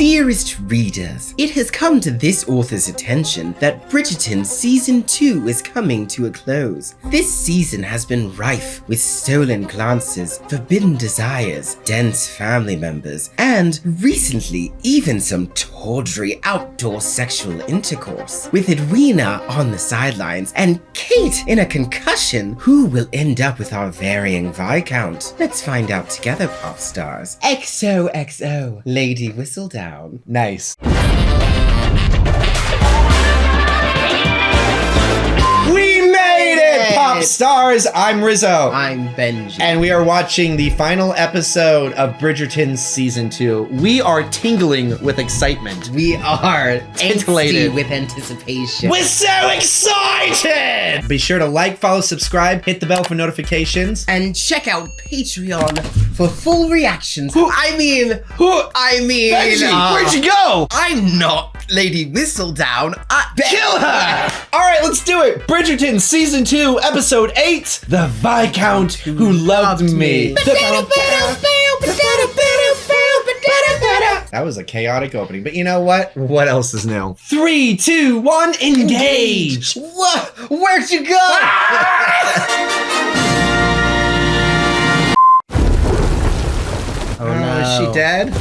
Dearest readers, it has come to this author's attention that Bridgerton Season 2 is coming to a close. This season has been rife with stolen glances, forbidden desires, dense family members, and recently even some tawdry outdoor sexual intercourse. With Edwina on the sidelines and Kate in a concussion, who will end up with our varying Viscount? Let's find out together, pop stars. XOXO, Lady Whistledown. Nice. We made it, pop stars! I'm RIZZO. I'm BENJI. And we are watching the final episode of Bridgerton Season 2. We are tingling with excitement. We are Titillated angsty with anticipation. We're so excited! Be sure to like, follow, subscribe, hit the bell for notifications. And check out Patreon for full reactions. I mean, BENJI, where'd you go? I'm not Lady Whistledown. Kill her! Alright, let's do it. Bridgerton Season 2, Episode 8. The Viscount Who Loved Me. That was a chaotic opening, but you know what? What else is new? 3, 2, 1, engage! What? Where'd you go? Oh no. Is she dead?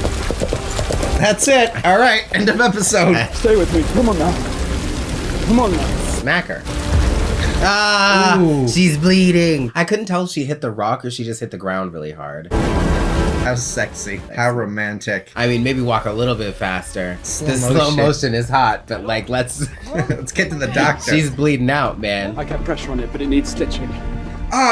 That's it. Alright, end of episode. Stay with me. Come on now. Come on now. Smack her. Ooh. She's bleeding. I couldn't tell if she hit the rock or she just hit the ground really hard. How sexy. How romantic. I mean, maybe walk a little bit faster. Slow Slow motion. motion is hot, but like, let's... Let's get to the doctor. She's bleeding out, man. I kept pressure on it, but it needs stitching.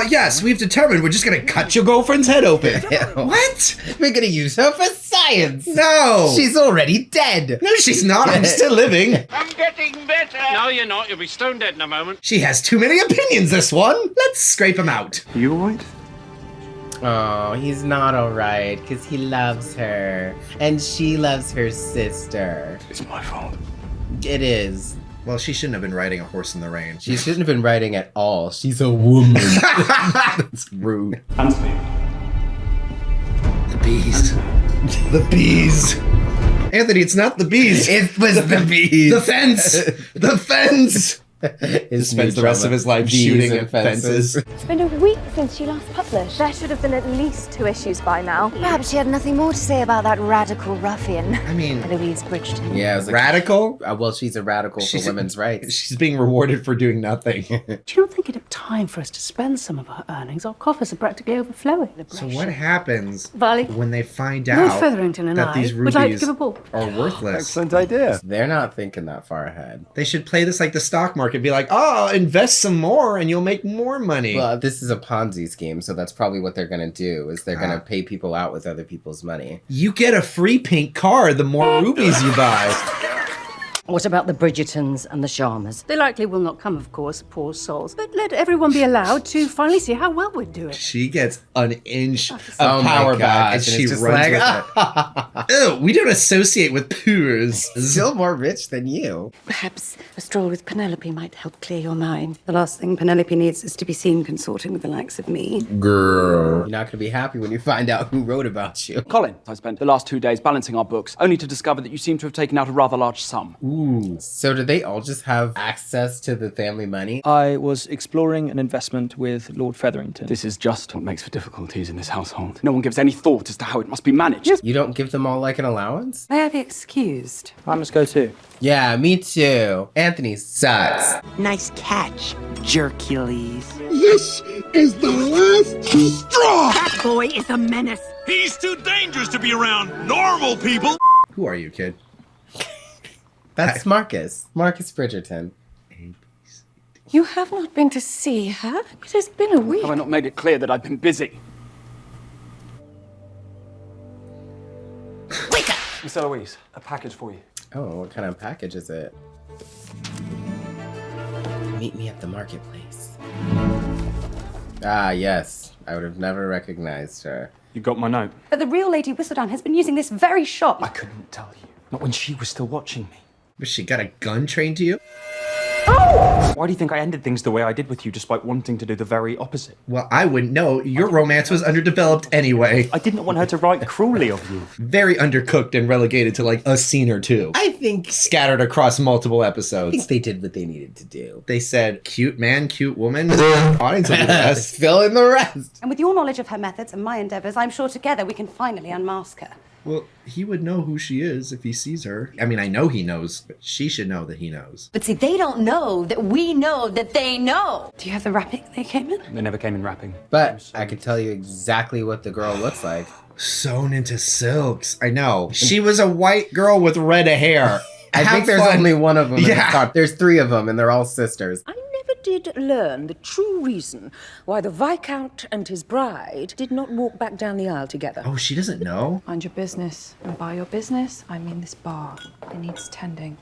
Yes, we've determined we're just gonna cut your girlfriend's head open. What? We're gonna use her for science. No! She's already dead. No, she's not. I'm still living. I'm getting better. No, you're not. You'll be stone dead in a moment. She has too many opinions, this one. Let's scrape him out. You alright? Oh, he's not alright, because he loves her. And she loves her sister. It's my fault. It is. Well, she shouldn't have been riding a horse in the rain. She shouldn't have been writing at all. She's a woman. That's rude. Anthony. The bees. The bees. Anthony, it's not the bees. It was the bees. The fence. The fence. He spends the rest of his life shooting at fences. It's been a week since she last published. There should have been at least 2 issues by now. Perhaps she had nothing more to say about that radical ruffian, I mean, Eloise Bridgerton. Yeah, it was like, radical? well, she's a radical for women's rights. She's being rewarded for doing nothing. Do you not think it time for us to spend some of our earnings? Our coffers are practically overflowing. So what happens Valley, when they find Lord out Featherington and that I these would like to rubies give a ball. are worthless? Excellent idea. They're not thinking that far ahead. They should play this like the stock market. Be like, oh, invest some more and you'll make more money. Well, this is a Ponzi scheme, so that's probably what they're gonna do, is they're gonna pay people out with other people's money. You get a free pink car the more rubies you buy. What about the Bridgertons and the Sharmas? They likely will not come, of course, poor souls. But let everyone be allowed to finally see how well we're doing. She gets an inch of Oh my power back and gosh, and she it's just runs like, with it. Ew, we don't associate with poors. Still more rich than you. Perhaps a stroll with Penelope might help clear your mind. The last thing Penelope needs is to be seen consorting with the likes of me. Girl. You're not gonna be happy when you find out who wrote about you. Colin, I spent the last 2 days balancing our books, only to discover that you seem to have taken out a rather large sum. Ooh. So do they all just have access to the family money? I was exploring an investment with Lord Featherington. This is just what makes for difficulties in this household. No one gives any thought as to how it must be managed. You don't give them all like an allowance? May I be excused? I must go too. Yeah, me too. Anthony sucks. Nice catch, Jerkules. This is the last straw! That boy is a menace. He's too dangerous to be around normal people. Who are you, kid? That's Marcus. Marcus Bridgerton. You have not been to see her? It has been a week. Have I not made it clear that I've been busy? Wake up! Miss Eloise, a package for you. Oh, what kind of package is it? Meet me at the marketplace. Ah, yes. I would have never recognized her. You got my note? But the real Lady Whistledown has been using this very shop. I couldn't tell you. Not when she was still watching me. Was she got a gun trained to you? Why do you think I ended things the way I did with you, despite wanting to do the very opposite? Well, I wouldn't know. Your romance was underdeveloped anyway. I didn't want her to write cruelly of you. Very undercooked and relegated to like a scene or two. I think Scattered across multiple episodes. they did what they needed to do. They said, cute man, cute woman. Audience will do the rest. Fill in the rest. And with your knowledge of her methods and my endeavors, I'm sure together we can finally unmask her. Well, he would know who she is if he sees her. I mean, I know he knows, but she should know that he knows. But see, they don't know that we know that they know. Do you have the wrapping they came in? They never came in wrapping. But I could tell you exactly what the girl looks like. Sewn into silks. I know. She was a white girl with red hair. I think there's only one of them. Yeah. There's 3 of them, and they're all sisters. I never did learn the true reason why the Viscount and his bride did not walk back down the aisle together. Oh, she doesn't know? Mind your business. And by your business, I mean this bar. It needs tending.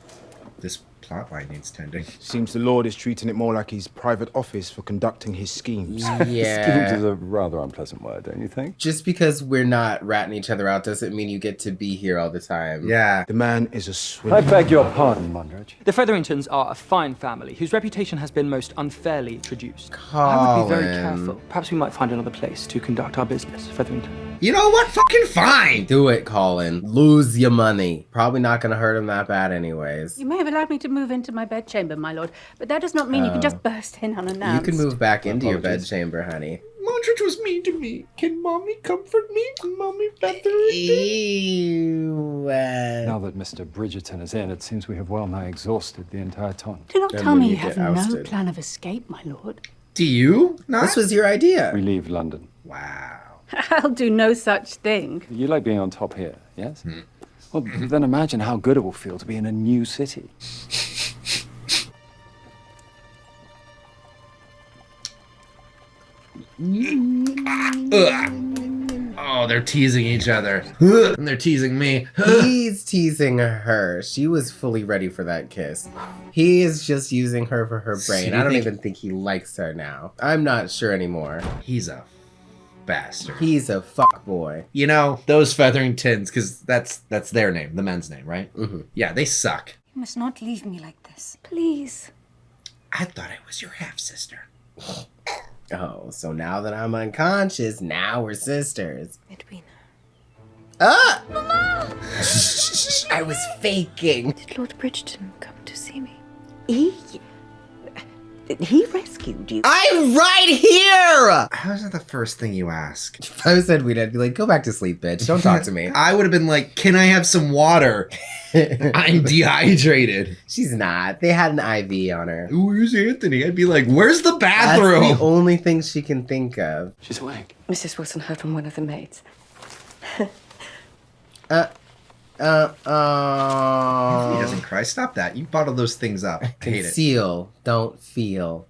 This plotline needs tending. Seems the Lord is treating it more like his private office for conducting his schemes. Yeah. Schemes is a rather unpleasant word, don't you think? Just because we're not ratting each other out doesn't mean you get to be here all the time. Yeah. The man is a swindler. I beg your pardon, Mondridge. The Featheringtons are a fine family whose reputation has been most unfairly traduced. Colin. I would be very careful. Perhaps we might find another place to conduct our business, Featherington. You know what? Fucking fine. Do it, Colin. Lose your money. Probably not gonna hurt him that bad anyways. You may have allowed me to move into my bedchamber, my lord, but that does not mean you can just burst in unannounced. You can move back into your bedchamber, honey. Mondridge was mean to me. Can mommy comfort me? Can mommy Featherington? Now that Mr. Bridgerton is in, it seems we have well nigh exhausted the entire ton. Do not tell me you have no plan of escape, my lord. Do you? Not? This was your idea. We leave London. Wow. I'll do no such thing. You like being on top here, yes? Well, then imagine how good it will feel to be in a new city. Oh, they're teasing each other. And they're teasing me. He's teasing her. She was fully ready for that kiss. He is just using her for her brain. I don't even think he likes her now. I'm not sure anymore. He's a bastard. He's a fuckboy. You know, those Featheringtons, because that's their name, the men's name, right? Mm-hmm. Yeah, they suck. You must not leave me like this. Please. I thought I was your half-sister. Oh, so now that I'm unconscious, now we're sisters. Edwina. Ah! Mama! I was faking. Did Lord Bridgerton come to see me? He rescued you. I'm right here! How's that the first thing you ask? If I was Edwina, I'd be like, go back to sleep, bitch. Don't talk to me. I would have been like, can I have some water? I'm dehydrated. She's not. They had an IV on her. Where's Anthony? I'd be like, where's the bathroom? That's the only thing she can think of. She's awake. Mrs. Wilson heard from one of the maids. He doesn't cry. Stop that. You bottle those things up. I hate it. Conceal, don't feel.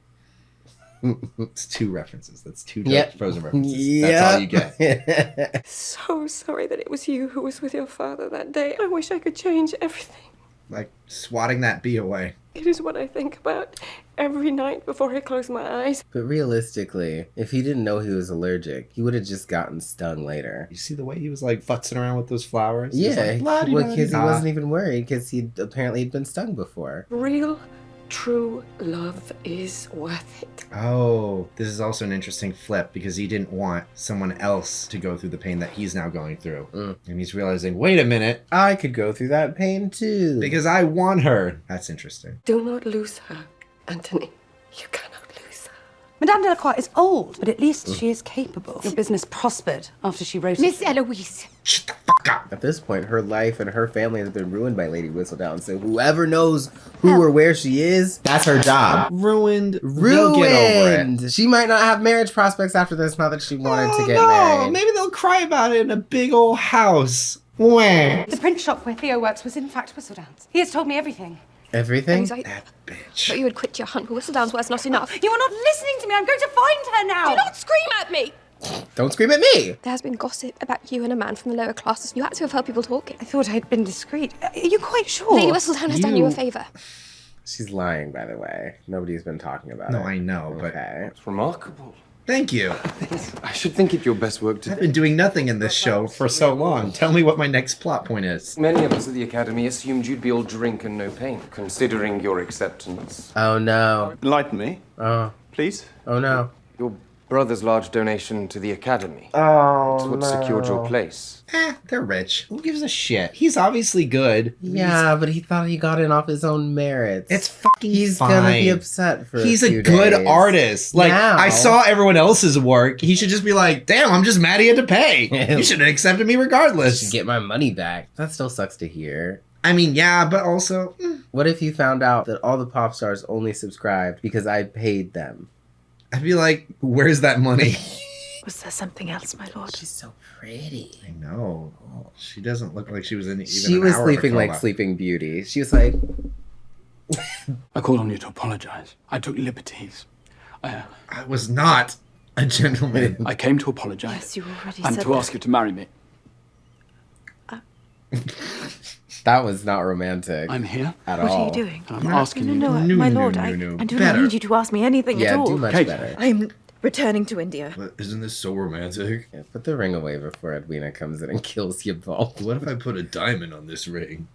It's 2 references. That's 2 Frozen references. Yep. That's all you get. So sorry that it was you who was with your father that day. I wish I could change everything. Like swatting that bee away. It is what I think about every night before I close my eyes. But realistically, if he didn't know he was allergic, he would have just gotten stung later. You see the way he was like futzing around with those flowers? Yeah, like, because he wasn't even worried because he apparently had been stung before. Real, true love is worth it. Oh, this is also an interesting flip because he didn't want someone else to go through the pain that he's now going through. And he's realizing, wait a minute. I could go through that pain too. Because I want her. That's interesting. Do not lose her, Anthony. You cannot lose her. Madame Delacroix is old, but at least she is capable. Your business prospered after she wrote Miss Eloise. Shut the fuck up. At this point, her life and her family has been ruined by Lady Whistledown. So whoever knows who or where she is, that's her job. Ruined. They'll get over it. She might not have marriage prospects after this, not that she wanted to get no. married. Maybe they'll cry about it in a big old house. Where? The print shop where Theo works was in fact Whistledown's. He has told me everything. Everything? That bitch. But you would quit your hunt, but Whistledown's was not enough. You are not listening to me. I'm going to find her now. Do not scream at me! Don't scream at me! There has been gossip about you and a man from the lower classes. You had to have heard people talking. I thought I'd been discreet. Are you quite sure? Lady Whistledown has done you a favour. She's lying, by the way. Nobody's been talking about it. No, I know, but okay. It's remarkable. Thank you. I should think it your best work I've today. been doing nothing in this show for so long. Tell me what my next plot point is. Many of us at the Academy assumed you'd be all drink and no pain, considering your acceptance. Oh no. Enlighten me, Oh. please. Oh no. Your brother's large donation to the Academy. Oh, It's what secured your place. They're rich. Who gives a shit? He's obviously good. Yeah, but he thought he got in off his own merits. It's fucking He's fine. gonna be upset for He's a a few good days. artist. Like, Now. I saw everyone else's work. He should just be like, damn, I'm just mad he had to pay. You should have accepted me I should regardless. get my money back. That still sucks to hear. I mean, yeah, but also... What if you found out that all the pop stars only subscribed because I paid them? I'd be like, where's that money? Was there something else, my lord? She's so pretty. I know. She doesn't look like she was in even She an was hour of a sleeping like coma. Sleeping Beauty. She was like, I called on you to apologize. I took liberties. I was not a gentleman. I came to apologize. Yes, you already and said to that. ask you to marry me. that was not romantic. I'm here. At What all. are you doing? And I'm asking you. My lord, I do not need you to ask me anything at Yeah, all. do much Kate. better. I'm returning to India. But isn't this so romantic? Yeah, put the ring away before Edwina comes in and kills you both. What if I put a diamond on this ring?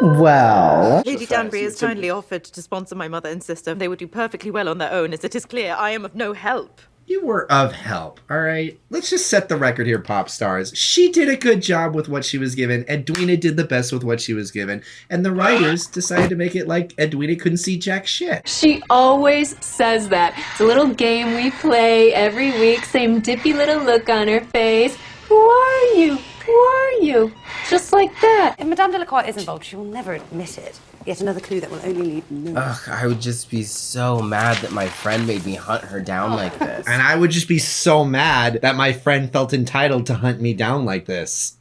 Well, Lady Danbury has kindly offered to sponsor my mother and sister. They would do perfectly well on their own, as it is clear I am of no help. You were of help, all right? Let's just set the record here, pop stars. She did a good job with what she was given. Edwina did the best with what she was given. And the writers decided to make it like Edwina couldn't see jack shit. She always says that. It's a little game we play every week, same dippy little look on her face. Who are you? Who are you? Just like that. If Madame Delacroix is involved, she will never admit it. Yet another clue that will only lead nowhere. ugh, I would just be so mad that my friend made me hunt her down like this. And I would just be so mad that my friend felt entitled to hunt me down like this.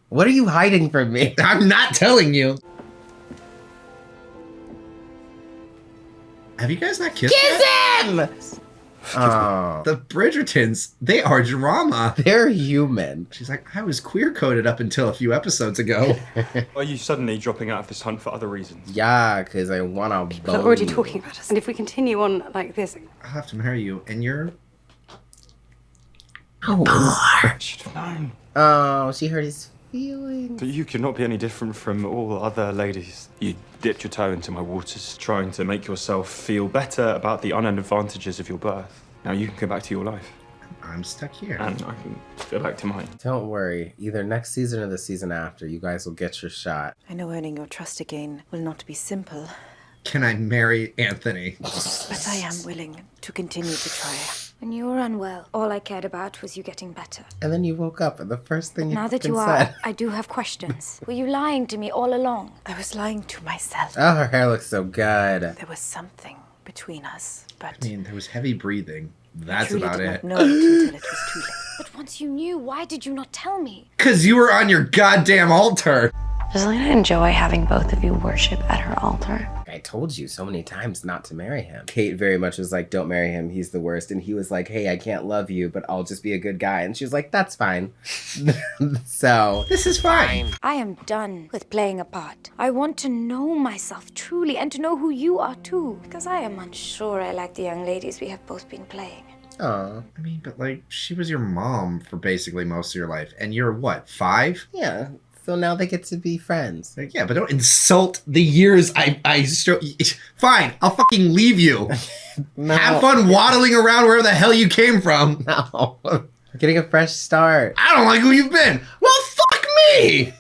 What are you hiding from me? I'm not telling you. Have you guys not kissed yet? Kiss him! Oh. The Bridgertons, they are drama. They're human. She's like, I was queer-coded up until a few episodes ago. Are you suddenly dropping out of this hunt for other reasons? Yeah, because I want to People are already talking about us. And if we continue on like this... I'll have to marry you, and you're... Oh, Should have known. oh, she hurt his feelings. But you could not be any different from all other ladies. You dipped your toe into my waters, trying to make yourself feel better about the unearned advantages of your birth. Now you can go back to your life. I'm stuck here. And I can go back to mine. Don't worry. Either next season or the season after, you guys will get your shot. I know earning your trust again will not be simple, Can I marry Anthony? but I am willing to continue to try. When you were unwell, all I cared about was you getting better. And then you woke up, and the first thing Now that you are, I do have questions. Were you lying to me all along? I was lying to myself. Oh, her hair looks so good. There was something between us, but I mean, there was heavy breathing. I That's truly about did it. not know it until it was too late. But once you knew, why did you not tell me? Because you were on your goddamn altar. Does Lena enjoy having both of you worship at her altar? I told you so many times not to marry him. Kate very much was like, don't marry him, he's the worst. And he was like, hey, I can't love you, but I'll just be a good guy. And she was like, that's fine. So, this is fine. I am done with playing a part. I want to know myself truly and to know who you are too. Because I am unsure I like the young ladies we have both been playing. Aw. I mean, but like, she was your mom for basically most of your life. And you're what, 5? Yeah. So now they get to be friends. Like, yeah, but don't insult the years Fine, I'll fucking leave you. No. Have fun waddling around wherever the hell you came from. No. We're getting a fresh start. I don't like who you've been. Well, fuck me.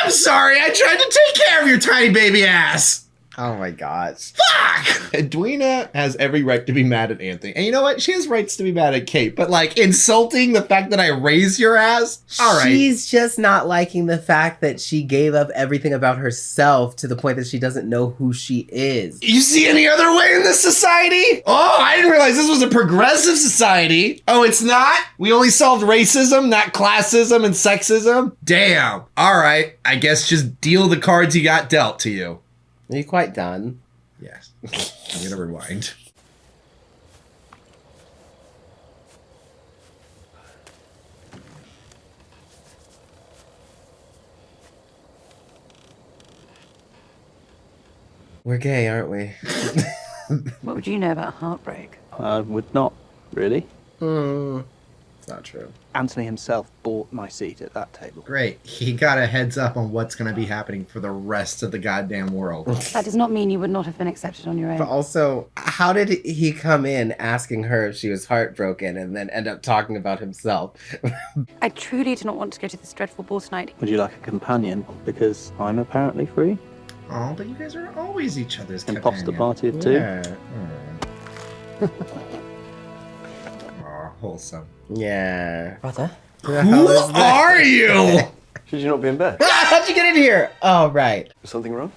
I'm sorry, I tried to take care of your tiny baby ass. Oh my gosh. Fuck! Edwina has every right to be mad at Anthony. And you know what? She has rights to be mad at Kate. But like, insulting the fact that I raised your ass? All right. She's just not liking the fact that she gave up everything about herself to the point that she doesn't know who she is. You see any other way in this society? Oh, I didn't realize this was a progressive society. Oh, it's not? We only solved racism, not classism and sexism? Damn. All right. I guess just deal the cards you got dealt to you. Are you quite done? Yes. I'm gonna rewind. We're gay, aren't we? What would you know about heartbreak? I would not, really. It's not true. Anthony himself bought my seat at that table. Great. He got a heads up on what's going to be happening for the rest of the goddamn world. That does not mean you would not have been accepted on your own. But also, how did he come in asking her if she was heartbroken and then end up talking about himself? I truly do not want to go to this dreadful ball tonight. Would you like a companion? Because I'm apparently free. Oh, but you guys are always each other's And companion. Pop's departed too. Yeah. Aw, wholesome. Yeah. Brother? Who are you? Should you not be in bed? How'd you get in here? Oh, right. Is something wrong?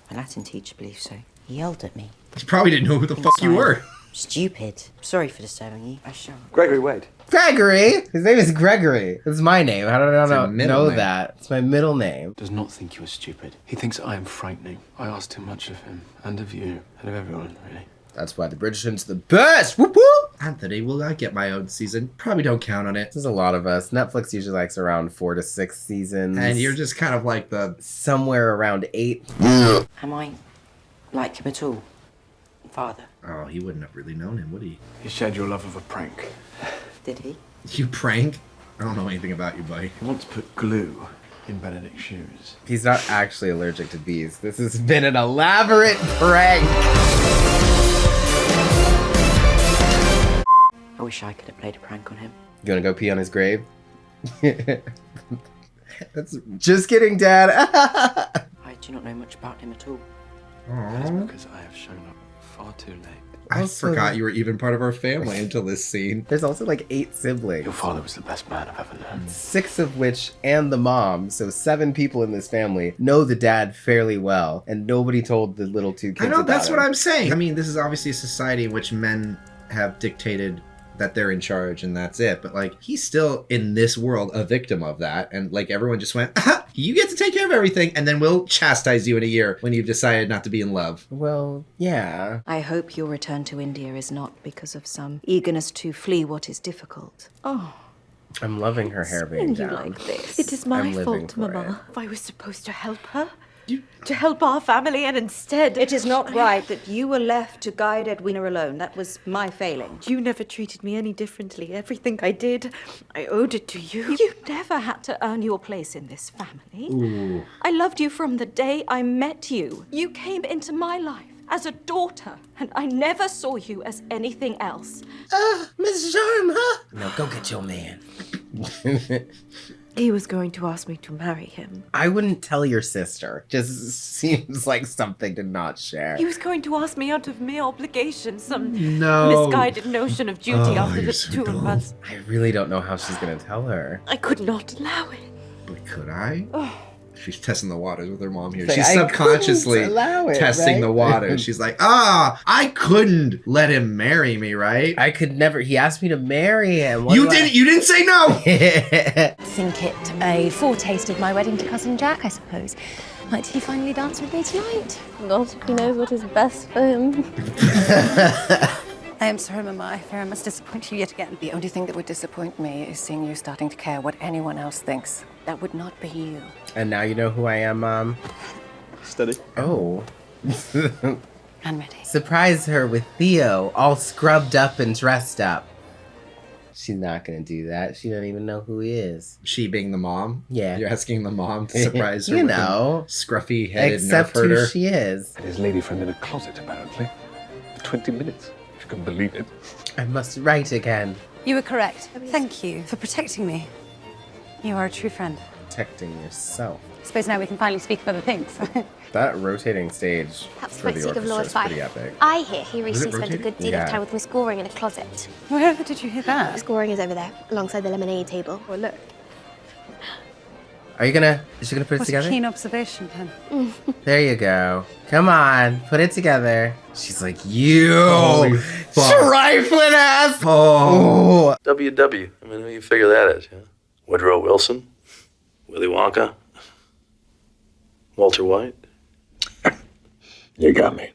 My Latin teacher believes so. He yelled at me. You probably didn't know who the fuck you were. Stupid. Sorry for disturbing you. I shall. Gregory Wade. Gregory? His name is Gregory. It's my name. How did I not know name. that? It's my middle name. Does not think you are stupid. He thinks I am frightening. I ask too much of him, and of you, and of everyone, really. That's why the Bridgerton's the best. Whoop whoop. Anthony, will I get my own season? Probably don't count on it. There's a lot of us. Netflix usually likes around 4 to 6 seasons. And you're just kind of like the... somewhere around 8. Am I like him at all? Father? Oh, he wouldn't have really known him, would he? He shared your love of a prank. Did he? You prank? I don't know anything about you, buddy. He wants to put glue in Benedict's shoes. He's not actually allergic to bees. This has been an elaborate prank. I wish I could have played a prank on him. You wanna go pee on his grave? That's just kidding, Dad. I do not know much about him at all. That is because I have shown up far too late. I Also- forgot you were even part of our family until this scene. There's also like 8 siblings. Your father was the best man I've ever known. 6 of which, and the mom, so 7 people in this family, know the dad fairly well, and nobody told the little 2 kids I know, about that's him. what I'm saying. I mean, this is obviously a society in which men have dictated that they're in charge and that's it. But like, he's still in this world a victim of that. And like, everyone just went, ah, you get to take care of everything. And then we'll chastise you in a year when you've decided not to be in love. Well, yeah. I hope your return to India is not because of some eagerness to flee what is difficult. Oh, I'm loving her hair being you down. like this. It is my I'm living fault, for Mama. If I was supposed to help her, to help our family, and instead... It is not right that you were left to guide Edwina alone. That was my failing. You never treated me any differently. Everything I did, I owed it to you. You never had to earn your place in this family. Ooh. I loved you from the day I met you. You came into my life as a daughter, and I never saw you as anything else. Miss Sharma! No, go get your man. He was going to ask me to marry him. I wouldn't tell your sister. Just seems like something to not share. He was going to ask me out of mere obligation, some No. misguided notion of duty after the two of us. I really don't know how she's gonna tell her. I could not allow it. But could I? She's testing the waters with her mom here. Say, She's I subconsciously couldn't allow it, testing right? the waters. She's like, I couldn't let him marry me, right? I could never. He asked me to marry him. What You do I- didn't. You didn't say no. Think it a foretaste of my wedding to cousin Jack, I suppose. Might he finally dance with me tonight? God, he knows what is best for him. I am sorry, Mama. I fear I must disappoint you yet again. The only thing that would disappoint me is seeing you starting to care what anyone else thinks. That would not be you. And now you know who I am, Mom. Steady. Oh. I'm ready. Surprise her with Theo, all scrubbed up and dressed up. She's not gonna do that. She doesn't even know who he is. She being the mom? Yeah. You're asking the mom to surprise her You with know. a scruffy-headed Except nerf herder? who she is. And his lady friend in a closet, apparently. For 20 minutes, if you can believe it. I must write again. You were correct. Thank you for protecting me. You are a true friend. Protecting yourself. Suppose now we can finally speak of other things. That rotating stage Perhaps for might the seek of orchestra Lord is pretty Fife. epic. I hear he Was it recently spent a rotating? good deal Yeah. of time with Miss Goring in a closet. Wherever did you hear that? Miss Goring is over there, alongside the lemonade table. Well, look. Are you gonna, is she gonna put it What a together? keen observation, Pen. There you go. Come on, put it together. She's like, you Holy fuck. trifling ass. Oh. WW. I mean, who you figure that is, yeah? Woodrow Wilson? Willy Wonka? Walter White? You got me.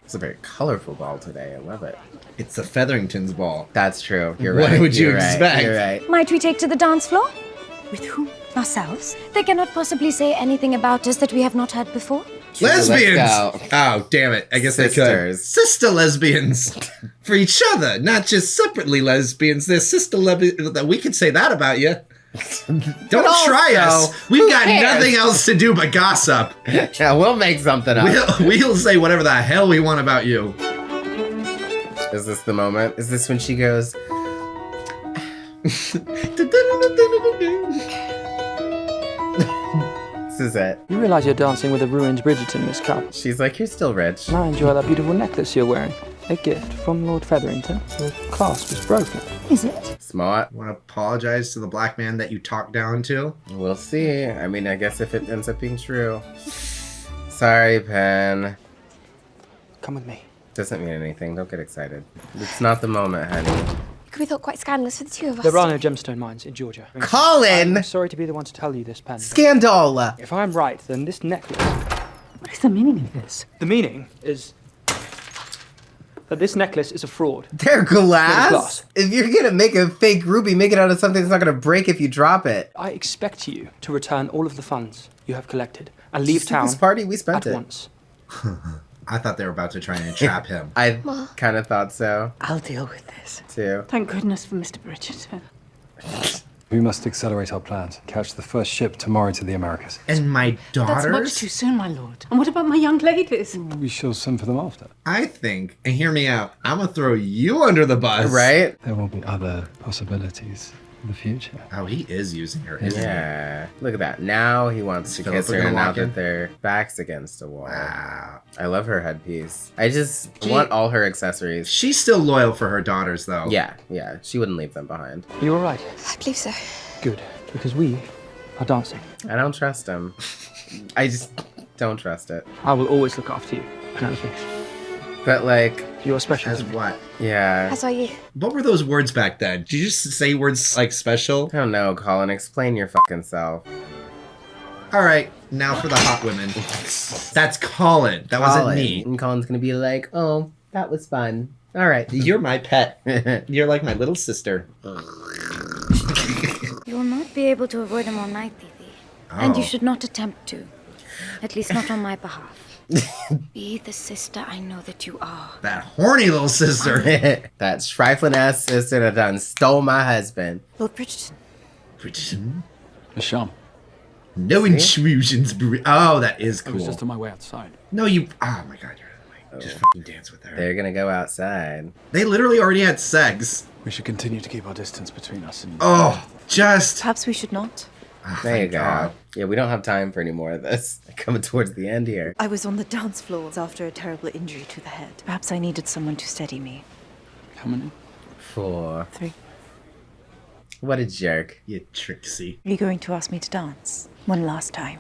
It's a very colorful ball today. I love it. It's the Featherington's ball. That's true. You're What right. would you You're right. expect? You're right. Might we take to the dance floor? With whom? Ourselves? They cannot possibly say anything about us that we have not heard before. Lesbians! Let's go. Oh, damn it. I guess they could. Sisters. Sister lesbians. For each other, not just separately lesbians. They're sister lesbians. We could say that about you. Don't try us. We've got nothing else to do but gossip. Yeah, we'll make something up. We'll say whatever the hell we want about you. Is this the moment? Is this when she goes... This is it. You realize you're dancing with a ruined Bridgerton, Miss Cup. She's like, you're still rich. And I enjoy that beautiful necklace you're wearing. A gift from Lord Featherington. The clasp is broken. Is it? Smart. Want to apologize to the black man that you talked down to? We'll see. I mean, I guess if it ends up being true. Sorry, Pen. Come with me. Doesn't mean anything. Don't get excited. It's not the moment, honey. We thought quite scandalous for the two of us. There are no gemstone mines in Georgia. Colin! I'm sorry to be the one to tell you this, Pen. Scandal! If I'm right, then this necklace... What is the meaning of this? The meaning is... that this necklace is a fraud. They're glass? Glass. If you're gonna make a fake ruby, make it out of something that's not gonna break if you drop it. I expect you to return all of the funds you have collected and leave town This party, we spent at it. once. I thought they were about to try and entrap him. I kind of thought so, I'll deal with this. too. Thank goodness for Mr. Bridgerton. We must accelerate our plans. Catch the first ship tomorrow to the Americas. And my daughters? That's much too soon, my lord. And what about my young ladies? We shall send for them after. I think, and hear me out, I'm going to throw you under the bus. Right? There will be other possibilities in the future. Oh, he is using her, isn't he? Yeah. Look at that. Now he wants to kiss her gonna now walk in? that their back's against a wall. Wow. I love her headpiece. I just want all her accessories. She's still loyal for her daughters, though. Yeah, yeah. She wouldn't leave them behind. Are you all right? I believe so. Good, because we are dancing. I don't trust him. I just don't trust it. I will always look after you, Penelope. But like... You're special. As what? Yeah. As are you. What were those words back then? Did you just say words like special? I don't know, Colin. Explain your fucking self. All right, now for the hot women. That's Colin. That wasn't me. And Colin's gonna be like, oh, that was fun. All right. You're my pet. You're like my little sister. You will not be able to avoid him all night, Fifi. And you should not attempt to. At least not on my behalf. Be the sister I know that you are. That horny little sister. That trifling ass sister that done stole my husband. Lord Bridgerton. Bridgerton? Michelle. No intrusions. Oh, that is I cool. was just on my way outside. No, you. Oh my god, you're just fucking dance with her. They're gonna go outside. They literally already had sex. We should continue to keep our distance between us and... Oh, just. Perhaps we should not. Oh, There you thank go. God. Yeah, we don't have time for any more of this. Coming towards the end here. I was on the dance floor after a terrible injury to the head. Perhaps I needed someone to steady me. How many? 4. 3. What a jerk. You tricksy. Are you going to ask me to dance? One last time.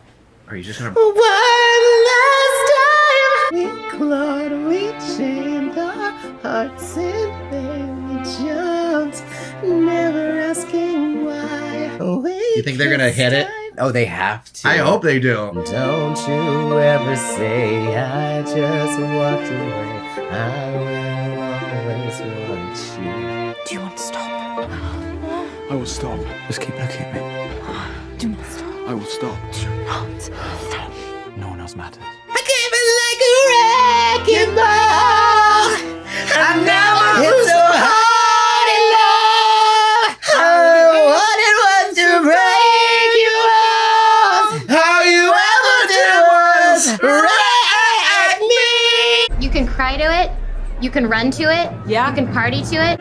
Are you just gonna? One last time. We clawed, we chained our hearts and then we jumped. Never asking why. You think they're gonna hit it? Oh, they have to. I hope they do. Don't you ever say I just walked away. I will always want you. Do you want to stop? I will stop. Just keep looking at me. Do not stop. I will stop. Do not stop. No one else matters. I came in like a wrecking ball. I never hit so hard in love. What it was to break you off. All you ever did was wreck me. You can cry to it. You can run to it. Yeah. You can party to it.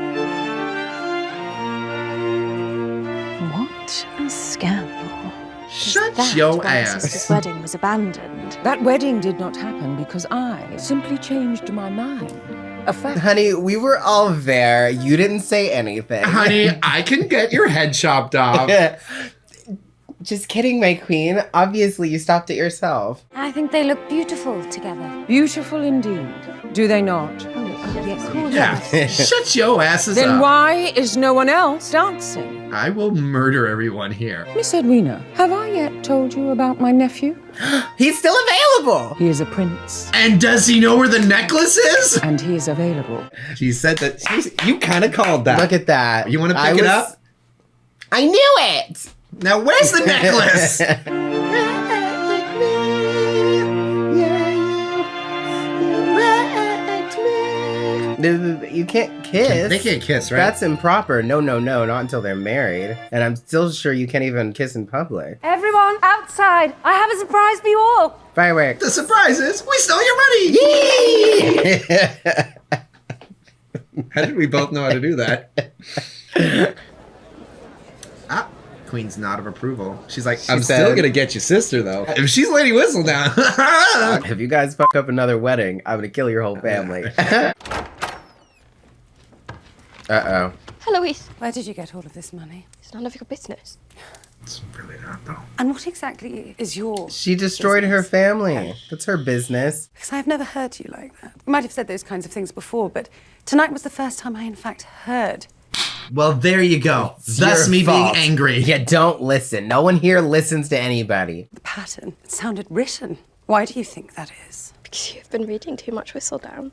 What a scandal. Shut That your why my sister's ass. wedding was abandoned. That wedding did not happen because I simply changed my mind. A fact. Honey, we were all there. You didn't say anything. Honey, I can get your head chopped off. Just kidding, my queen. Obviously, you stopped it yourself. I think they look beautiful together. Beautiful indeed. Do they not? Yeah. Shut your asses Then up. why is no one else dancing? I will murder everyone here. Miss Edwina, have I yet told you about my nephew? He's still available. He is a prince. And does he know where the necklace is? And he is available. She said that. You kind of called that. Look at that. You want to pick it up? I knew it. Now where's the necklace? You can't kiss. They can't kiss, right? That's improper. No, not until they're married. And I'm still sure you can't even kiss in public. Everyone outside! I have a surprise for you all! Fireworks. The surprise is we stole your money! How did we both know how to do that? Queen's nod of approval. She's like, I'm still gonna get your sister though. If she's Lady Whistledown. If you guys fuck up another wedding, I'm gonna kill your whole family. Uh-oh. Heloise. Where did you get all of this money? It's none of your business. It's really not though. And what exactly is your She destroyed her family. That's her business. Because I've never heard you like that. You might have said those kinds of things before, but tonight was the first time I in fact heard. Well, there you go. Thus me being angry. Yeah, don't listen. No one here listens to anybody. The pattern, it sounded written. Why do you think that is? Because you've been reading too much Whistledown.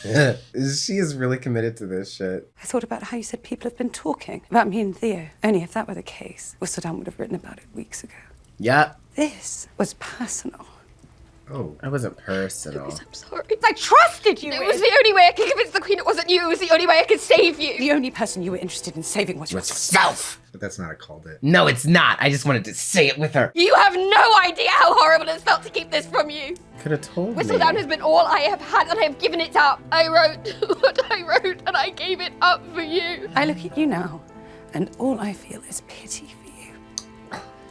She is really committed to this shit. I thought about how you said people have been talking about me and Theo. Only if that were the case, Whistledown would have written about it weeks ago. Yep. This was personal. Oh, that wasn't personal. I'm sorry. I trusted you. It was the only way I could convince the Queen it wasn't you. It was the only way I could save you. The only person you were interested in saving was yourself. But that's not a called it. No, it's not. I just wanted to say it with her. You have no idea how horrible it's felt to keep this from you. Could have told Whistledown me. has been all I have had, and I have given it up. I wrote what I wrote, and I gave it up for you. I look at you now, and all I feel is pity for you.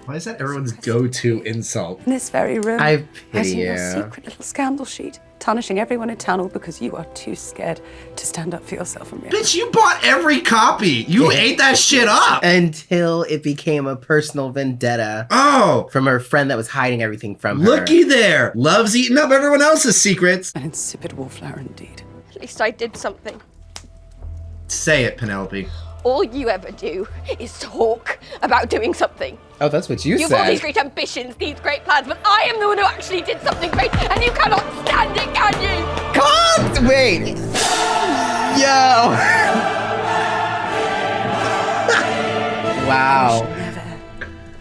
Why is that everyone's go-to insult? In this very room, I pity writing your you. secret little scandal sheet, tarnishing everyone in town all because you are too scared to stand up for yourself and reality. Bitch, you bought every copy. You ate that shit up. Until it became a personal vendetta. Oh. From her friend that was hiding everything from her. Looky there. Loves eating up everyone else's secrets. An insipid wallflower indeed. At least I did something. Say it, Penelope. All you ever do is talk about doing something. Oh, that's what you You've said. all these great ambitions, these great plans, but I am the one who actually did something great, and you cannot stand it, can you? Come! Wait! Yo! Wow.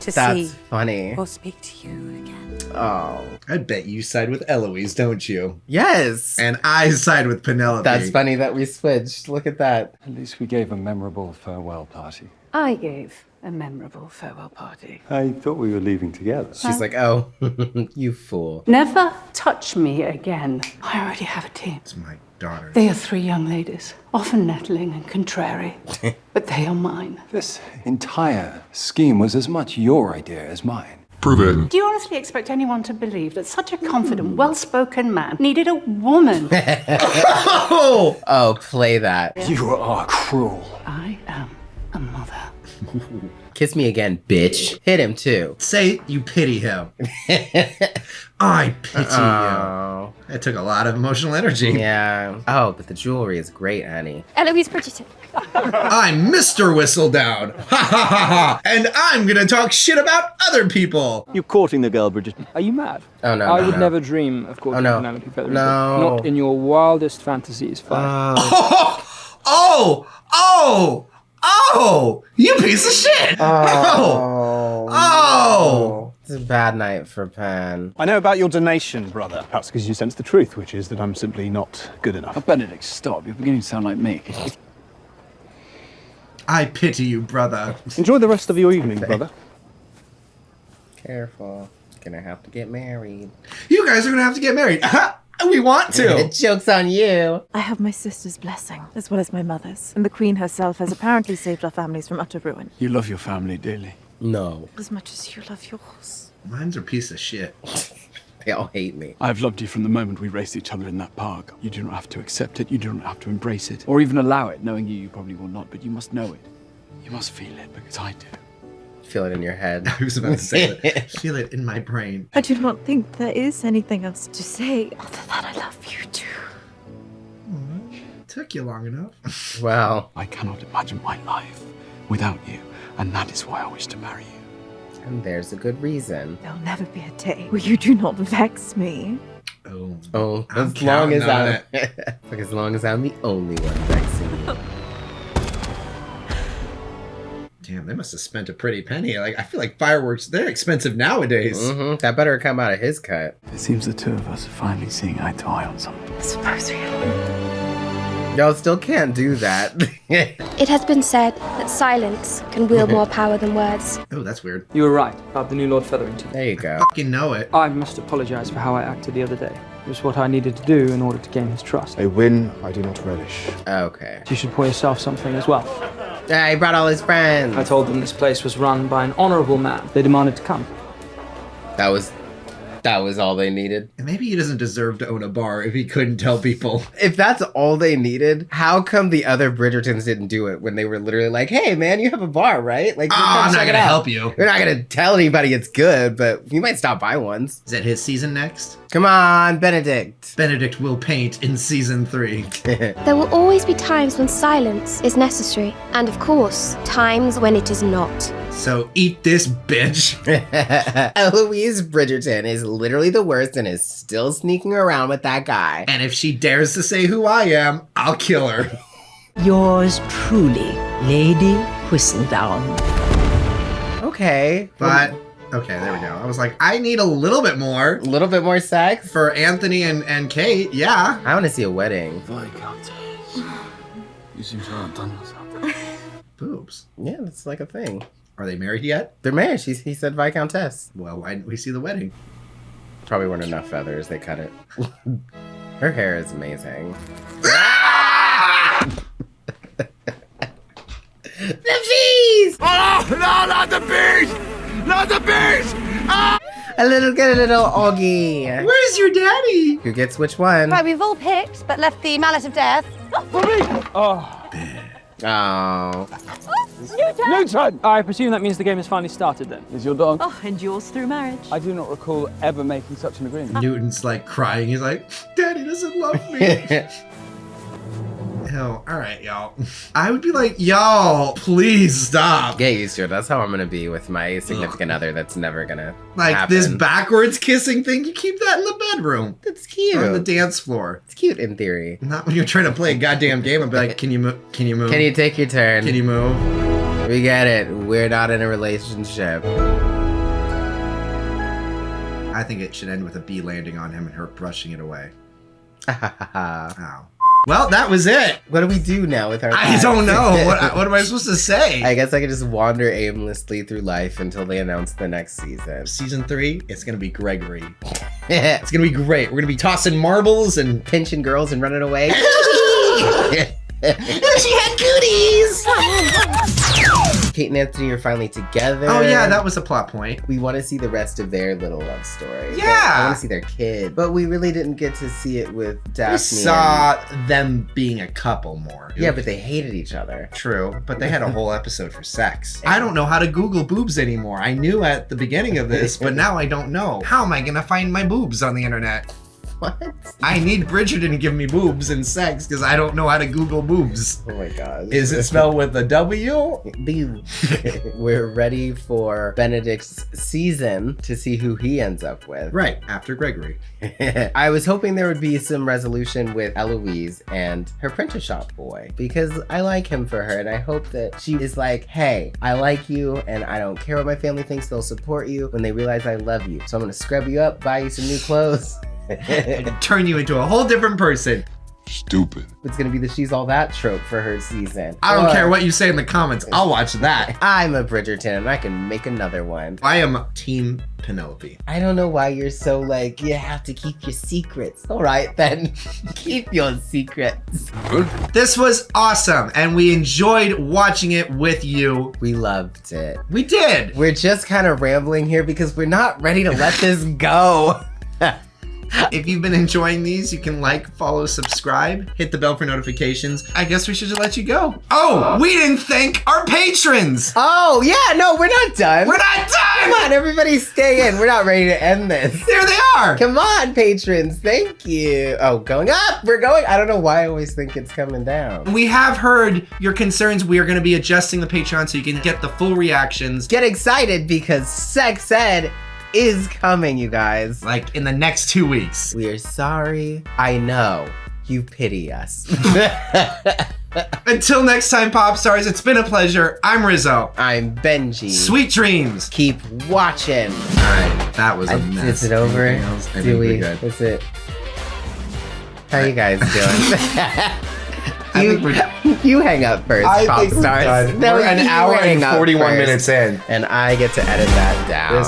To That's see funny. or speak to you again. Oh. I bet you side with Eloise, don't you? Yes. And I side with Penelope. That's funny that we switched. Look at that. At least we gave a memorable farewell party. I gave a memorable farewell party. I thought we were leaving together. She's like, oh, you fool. Never touch me again. I already have a team. It's my daughter. They are 3 young ladies, often nettling and contrary, but they are mine. This entire scheme was as much your idea as mine. Prove it. Do you honestly expect anyone to believe that such a confident, well-spoken man needed a woman? Oh, play that. You are cruel. I am a mother. Kiss me again, bitch. Hit him too. Say you pity him. I pity you. That took a lot of emotional energy. Yeah. Oh, but the jewelry is great, honey. Eloise Bridgerton. I'm Mr. Whistledown. Ha ha ha ha. And I'm gonna talk shit about other people. You're courting the girl, Bridgerton. Are you mad? Oh, no, I no, would no. never dream of courting no. Penelope Featherington. No. Not in your wildest fantasies, Fire. Oh, you piece of shit. Oh. It's a bad night for Pen. I know about your donation, brother. Perhaps because you sense the truth, which is that I'm simply not good enough. Oh, Benedict, stop. You're beginning to sound like me. I pity you, brother. Enjoy the rest of your evening, brother. Careful. Gonna have to get married. You guys are gonna have to get married. We want to. Joke's on you. I have my sister's blessing, as well as my mother's. And the Queen herself has apparently saved our families from utter ruin. You love your family dearly. No. As much as you love yours. Mine's a piece of shit. They all hate me. I've loved you from the moment we raced each other in that park. You do not have to accept it. You do not have to embrace it. Or even allow it. Knowing you probably will not. But you must know it. You must feel it, because I do. Feel it in your head. I was about to say that. Feel it in my brain. I do not think there is anything else to say other than I love you too. Took you long enough. Well. I cannot imagine my life without you. And that is why I wish to marry you. And there's a good reason. There'll never be a day where you do not vex me. Oh, I'm as long as counting on like as long as I'm the only one vexing you. Damn, they must have spent a pretty penny. Like, I feel like fireworks, they're expensive nowadays. That better come out of his cut. It seems the two of us are finally seeing eye to eye on something. I suppose we are. Y'all still can't do that. It has been said that silence can wield more power than words. Oh, that's weird. You were right about the new Lord Featherington. There you go. Fucking know it. I must apologize for how I acted the other day. It was what I needed to do in order to gain his trust. A win I do not relish. Okay. You should pour yourself something as well. Yeah, he brought all his friends. I told them this place was run by an honorable man. They demanded to come. That was all they needed. And maybe he doesn't deserve to own a bar if he couldn't tell people. If that's all they needed, how come the other Bridgertons didn't do it when they were literally like, hey man, you have a bar, right? Like, I'm not gonna help you. We're not gonna tell anybody it's good, but you might stop by once. Is that his season next? Come on, Benedict. Benedict will paint in season 3. There will always be times when silence is necessary, and of course, times when it is not. So eat this, bitch. Eloise Bridgerton is literally the worst and is still sneaking around with that guy. And if she dares to say who I am, I'll kill her. Yours truly, Lady Whistledown. Okay. But, okay, there we go. I was like, I need a little bit more. A little bit more sex? For Anthony and Kate, yeah. I want to see a wedding. Viscount. You seem to have done yourself. Boobs. Yeah, that's like a thing. Are they married yet? They're married. He said Viscountess. Well, why didn't we see the wedding? Probably weren't enough feathers. They cut it. Her hair is amazing. The bees! Oh, no, not the bees! Not the bees! Ah! A little Augie. Where's your daddy? Who gets which one? Right, we've all picked, but left the mallet of death. Oh. Oh. Newton! I presume that means the game has finally started then. Is your dog? Oh, and yours through marriage. I do not recall ever making such an agreement. Newton's like crying. He's like, Daddy doesn't love me. Hell, all right, y'all. I would be like, y'all, please stop. Get used to it. That's how I'm gonna be with my significant other. That's never gonna happen. This backwards kissing thing. You keep that in the bedroom. That's cute. Or on the dance floor. It's cute in theory. Not when you're trying to play a goddamn game. I'd be like, can you move? Can you move? Can you take your turn? Can you move? We get it. We're not in a relationship. I think it should end with a bee landing on him and her brushing it away. Ow. Well, that was it. What do we do now with our lives? I don't know. What am I supposed to say? I guess I could just wander aimlessly through life until they announce the next season. Season 3, it's going to be Gregory. It's going to be great. We're going to be tossing marbles and pinching girls and running away. She had cooties! Kate and Anthony are finally together. Oh yeah, that was a plot point. We want to see the rest of their little love story. Yeah! I want to see their kid. But we really didn't get to see it with Daphne. We saw them being a couple more. Yeah, but they hated each other. True, but they had a whole episode for sex. I don't know how to Google boobs anymore. I knew at the beginning of this, but now I don't know. How am I gonna find my boobs on the internet? What? I need Bridgerton to give me boobs and sex because I don't know how to Google boobs. Oh my gosh. Is it spelled with a W? We're ready for Benedict's season to see who he ends up with. Right, after Gregory. I was hoping there would be some resolution with Eloise and her apprentice shop boy because I like him for her and I hope that she is like, hey, I like you and I don't care what my family thinks, they'll support you when they realize I love you. So I'm gonna scrub you up, buy you some new clothes. And turn you into a whole different person. Stupid. It's gonna be the she's all that trope for her season. I don't care what you say in the comments. I'll watch that. I'm a Bridgerton and I can make another one. I am Team Penelope. I don't know why you're so like, you have to keep your secrets. All right, then keep your secrets. This was awesome and we enjoyed watching it with you. We loved it. We did. We're just kind of rambling here because we're not ready to let this go. If you've been enjoying these, you can like, follow, subscribe, hit the bell for notifications. I guess we should just let you go. Oh, we didn't thank our patrons. Oh, yeah, no, we're not done. We're not done. Come on, everybody stay in. We're not ready to end this. There they are. Come on, patrons. Thank you. Oh, going up. We're going. I don't know why I always think it's coming down. We have heard your concerns. We are going to be adjusting the Patreon so you can get the full reactions. Get excited because Sex Ed is coming, you guys. Like in the next 2 weeks. We are sorry. I know. you pity us. Until next time, pop stars, it's been a pleasure. I'm Rizzo. I'm Benji. Sweet dreams. Keep watching. All right, that was a mess. Is it over? I think we're good. Is it? How you guys doing? You hang up first, pop stars. We're an hour and 41 minutes in. And I get to edit that down.